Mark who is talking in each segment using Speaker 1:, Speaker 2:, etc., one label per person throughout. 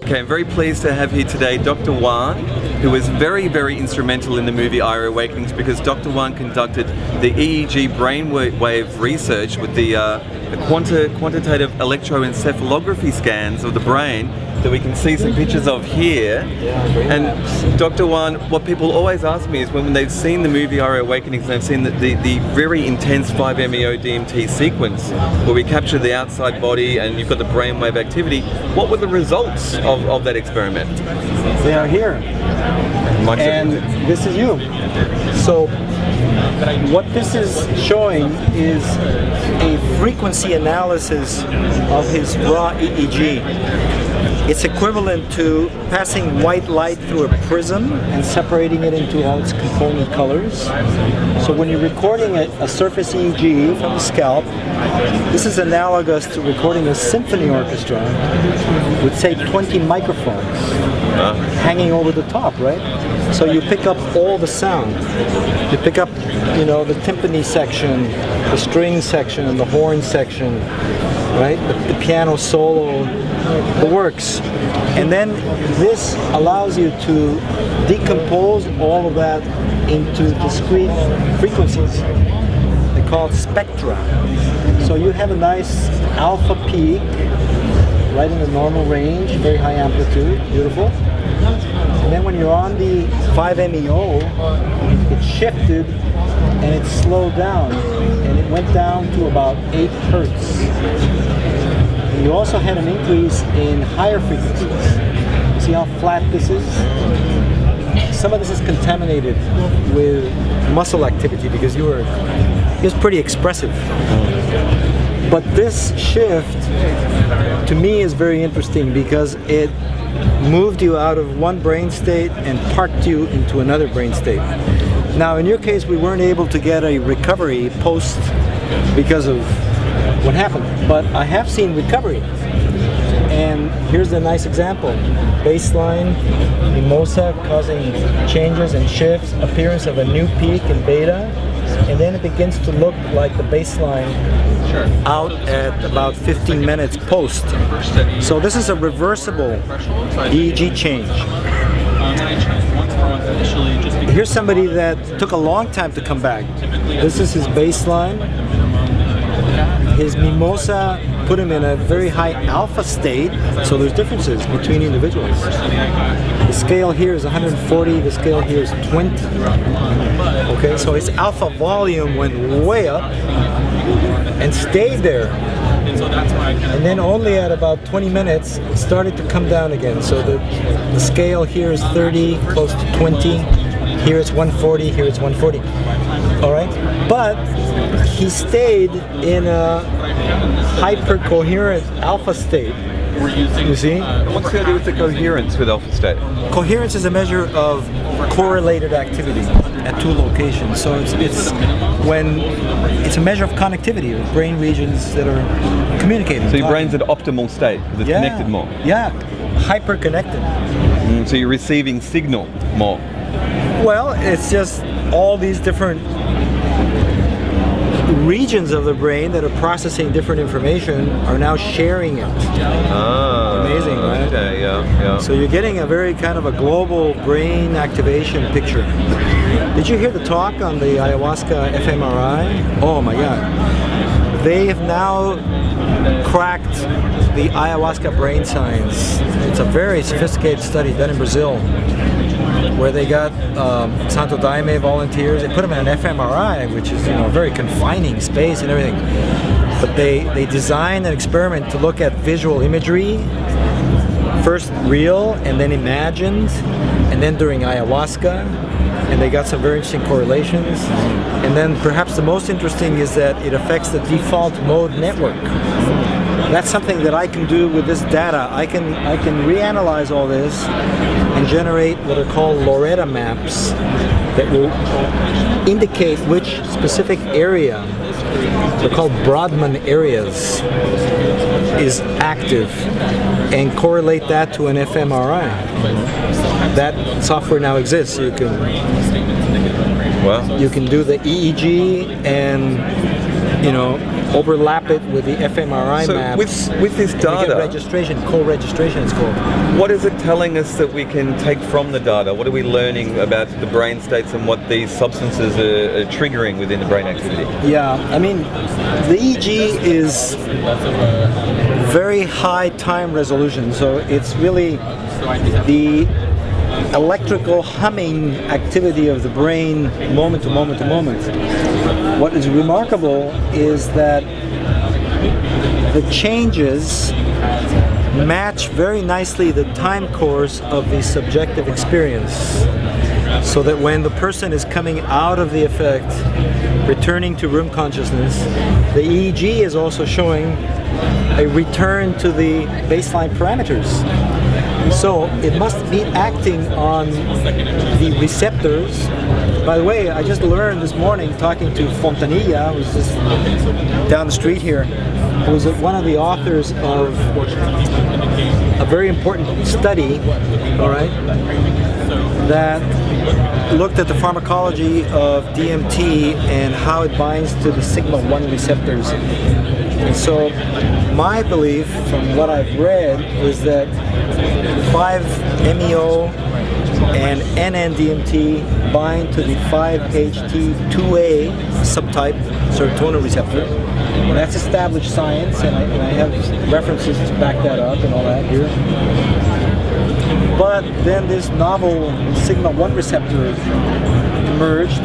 Speaker 1: Okay, I'm very pleased to have here today Dr. Wan, who was very, very instrumental in the movie Eye Awakenings, because Dr. Wan conducted the EEG brainwave research with the quantitative electroencephalography scans of the brain that we can see some pictures of here. And Dr. Wan, what people always ask me is when they've seen the movie Eye Awakenings and they've seen the very intense 5-MeO DMT sequence where we capture the outside body and you've got the brainwave activity, what were the results of that experiment?
Speaker 2: They are here. And this is you. So what this is showing is a frequency analysis of his raw EEG. It's equivalent to passing white light through a prism and separating it into all its component colors. So when you're recording a surface EEG from the scalp, this is analogous to recording a symphony orchestra with, say, 20 microphones hanging over the top, right? So you pick up all the sound. You pick up, the timpani section, the string section, and the horn section, right? The piano solo, the works. And then this allows you to decompose all of that into discrete frequencies. They call it spectra. So you have a nice alpha peak right in the normal range, very high amplitude, beautiful. And then when you're on the 5-MeO, it shifted and it slowed down, and it went down to about 8 hertz. And you also had an increase in higher frequencies. See how flat this is? Some of this is contaminated with muscle activity because it was pretty expressive. But this shift, to me, is very interesting because it moved you out of one brain state and parked you into another brain state. Now, in your case, we weren't able to get a recovery post because of what happened, but I have seen recovery. And here's a nice example. Baseline, mimosa causing changes and shifts, appearance of a new peak in beta, and then it begins to look like the baseline out at about 15 minutes post. So this is a reversible EEG change. Here's somebody that took a long time to come back. This is his baseline. His mimosa put him in a very high alpha state, so there's differences between individuals. The scale here is 140, the scale here is 20. Okay, so his alpha volume went way up and stayed there. And then only at about 20 minutes it started to come down again. So the scale here is 30, close to 20. Here it's 140, here it's 140. All right? But he stayed in a hypercoherent alpha state. You see?
Speaker 1: What's the idea with the coherence with alpha state?
Speaker 2: Coherence is a measure of correlated activity at two locations. So it's a measure of connectivity of brain regions that are communicating.
Speaker 1: So your brain's at optimal state because it's connected more.
Speaker 2: Yeah, hyper-connected.
Speaker 1: So you're receiving signal more.
Speaker 2: Well, it's just all these different regions of the brain that are processing different information are now sharing it. Amazing, right?
Speaker 1: Okay, yeah.
Speaker 2: So you're getting a very kind of a global brain activation picture. Did you hear the talk on the ayahuasca fMRI? Oh my God. They have now cracked the ayahuasca brain science. It's a very sophisticated study done in Brazil, where they got Santo Daime volunteers. They put them in an fMRI, which is a very confining space and everything. But they designed an experiment to look at visual imagery, first real and then imagined, and then during ayahuasca, and they got some very interesting correlations. And then perhaps the most interesting is that it affects the default mode network. That's something that I can do with this data. I can reanalyze all this and generate what are called Loretta maps that will indicate which specific area, they're called Brodmann areas, is active, and correlate that to an fMRI. That software now exists. You can do the EEG and overlap it with the fMRI
Speaker 1: So
Speaker 2: map.
Speaker 1: with this
Speaker 2: We get
Speaker 1: data,
Speaker 2: registration, co-registration it's called.
Speaker 1: what is it telling us that we can take from the data? What are we learning about the brain states and what these substances are triggering within the brain activity?
Speaker 2: Yeah, I mean, the EEG is very high time resolution, so it's really the electrical humming activity of the brain moment to moment to moment. What is remarkable is that the changes match very nicely the time course of the subjective experience, so that when the person is coming out of the effect, returning to room consciousness, the EEG is also showing a return to the baseline parameters. So it must be acting on the receptors. By the way, I just learned this morning talking to Fontanilla, who's just down the street here, who's one of the authors of a very important study, all right, that looked at the pharmacology of DMT and how it binds to the sigma-1 receptors. And so my belief from what I've read is that 5-MeO and NN-DMT bind to the 5-HT2A subtype serotonin receptor. And that's established science, and I have references to back that up and all that here. But then this novel sigma-1 receptor emerged,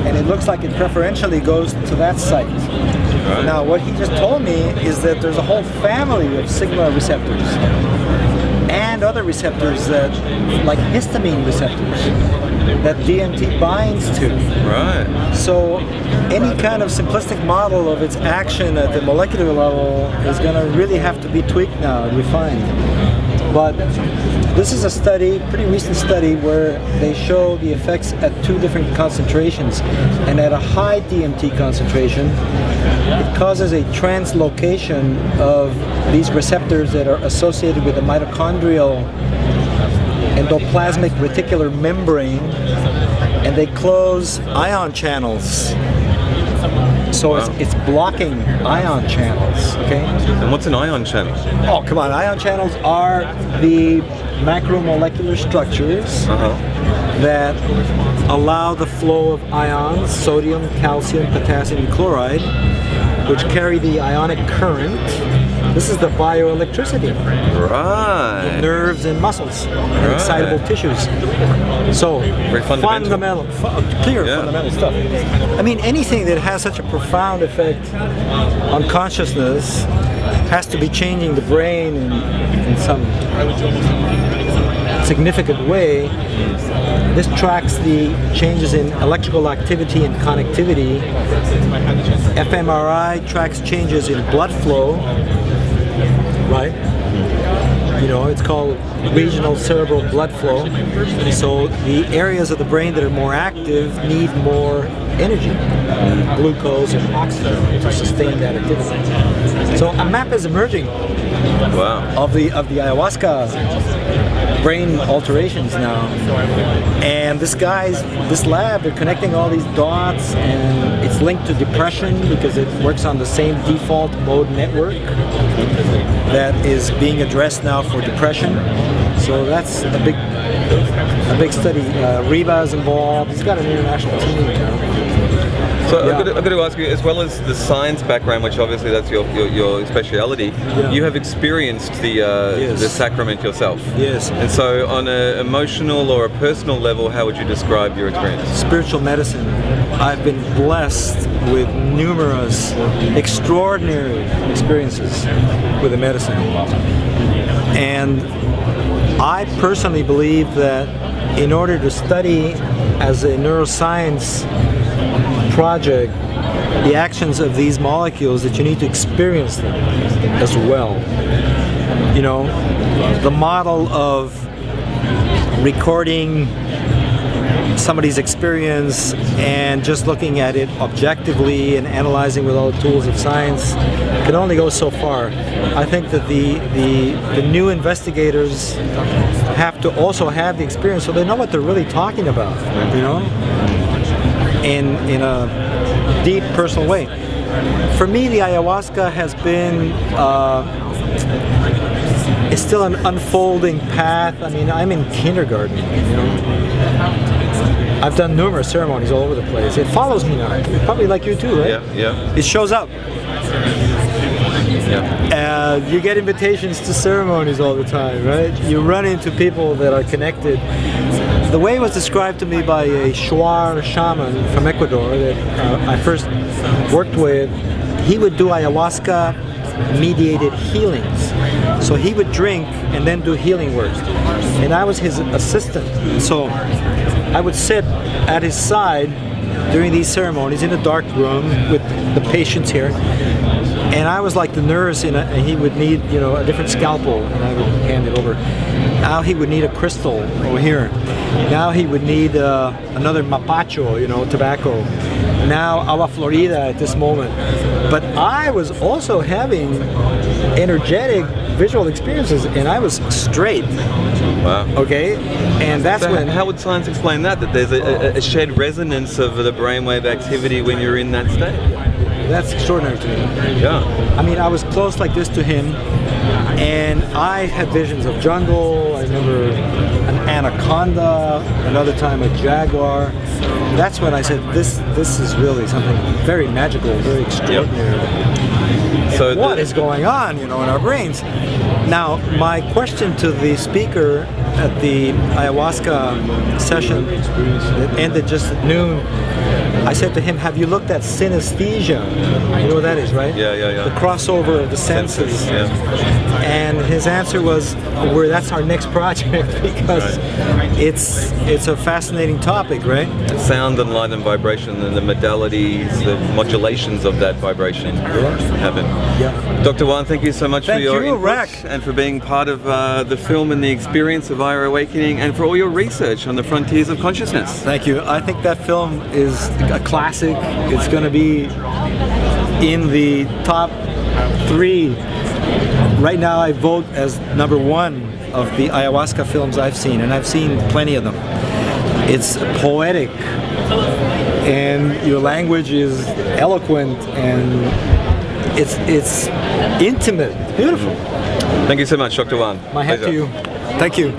Speaker 2: and it looks like it preferentially goes to that site. Right. Now, what he just told me is that there's a whole family of sigma receptors and other receptors that, like histamine receptors, that DMT binds to.
Speaker 1: Right.
Speaker 2: So any kind of simplistic model of its action at the molecular level is going to really have to be tweaked now and refined. But this is a study, pretty recent study, where they show the effects at 2 different concentrations. And at a high DMT concentration, it causes a translocation of these receptors that are associated with the mitochondrial endoplasmic reticular membrane, and they close ion channels. So
Speaker 1: wow.
Speaker 2: it's blocking ion channels, okay?
Speaker 1: And what's an ion channel?
Speaker 2: Oh, come on. Ion channels are the macromolecular structures that allow the flow of ions, sodium, calcium, potassium, and chloride, which carry the ionic current. This is the bioelectricity.
Speaker 1: Right.
Speaker 2: Nerves and muscles and excitable tissues. So,
Speaker 1: very fundamental.
Speaker 2: Fundamental stuff. I mean, anything that has such a profound effect on consciousness has to be changing the brain in some significant way. This tracks the changes in electrical activity and connectivity. fMRI tracks changes in blood flow, right? You know, it's called regional cerebral blood flow. So the areas of the brain that are more active need more energy, glucose and oxygen, to sustain that activity. So a map is emerging of the ayahuasca brain alterations now. And this lab, they're connecting all these dots, and it's linked to depression because it works on the same default mode network that is being addressed now for depression. So that's a big study. Reba's involved. He's got an international team now.
Speaker 1: So I've got to ask you, as well as the science background, which obviously that's your speciality, you have experienced the sacrament yourself.
Speaker 2: Yes.
Speaker 1: And so on an emotional or a personal level, how would you describe your experience?
Speaker 2: Spiritual medicine. I've been blessed with numerous extraordinary experiences with the medicine. And I personally believe that in order to study as a neuroscience project the actions of these molecules, that you need to experience them as well. You know, the model of recording somebody's experience and just looking at it objectively and analyzing with all the tools of science can only go so far. I think that the new investigators have to also have the experience so they know what they're really talking about, you know, in a deep personal way. for me, the ayahuasca has been it's still an unfolding path. I mean, I'm in kindergarten, you know. I've done numerous ceremonies all over the place. It follows me now, probably like you too, right?
Speaker 1: Yeah, yeah.
Speaker 2: It shows up.
Speaker 1: Yeah.
Speaker 2: You get invitations to ceremonies all the time, right? You run into people that are connected. The way it was described to me by a Shuar shaman from Ecuador that I first worked with, he would do ayahuasca mediated healings. So he would drink and then do healing works. And I was his assistant. So I would sit at his side during these ceremonies in a dark room with the patients here. And I was like the nurse, and he would need, you know, a different scalpel, and I would hand it over. Now he would need a crystal over here. Now he would need another mapacho, you know, tobacco. Now agua florida at this moment. But I was also having energetic visual experiences, and I was straight.
Speaker 1: Wow.
Speaker 2: Okay, and that's
Speaker 1: So
Speaker 2: when.
Speaker 1: how would science explain that? That there's a shared resonance of the brainwave activity when you're in that state?
Speaker 2: That's extraordinary to me.
Speaker 1: Yeah.
Speaker 2: I mean, I was close like this to him, and I had visions of jungle. I remember an anaconda, another time a jaguar. That's when I said, this is really something very magical, very extraordinary.
Speaker 1: So
Speaker 2: What is going on, you know, in our brains? Now, my question to the speaker at the ayahuasca session that ended just at noon, I said to him, have you looked at synesthesia? You know what that is, right?
Speaker 1: Yeah, yeah, yeah.
Speaker 2: The crossover of the senses.
Speaker 1: Yeah.
Speaker 2: And his answer was, that's our next project because it's a fascinating topic, right?
Speaker 1: Sound and light and vibration and the modalities, the modulations of that vibration happen.
Speaker 2: Yeah.
Speaker 1: Dr. Wan, thank you so much for
Speaker 2: Thank
Speaker 1: your
Speaker 2: you,
Speaker 1: input
Speaker 2: Rack.
Speaker 1: and for being part of the film and the experience of Ira Awakening and for all your research on the frontiers of consciousness.
Speaker 2: Thank you. I think that film is a classic. It's going to be in the top 3. Right now I vote as number 1 of the ayahuasca films I've seen, and I've seen plenty of them. It's poetic, and your language is eloquent, and it's intimate, beautiful.
Speaker 1: Thank you so much, Dr. Wan.
Speaker 2: My hat to
Speaker 1: Pleasure.
Speaker 2: you. Thank you.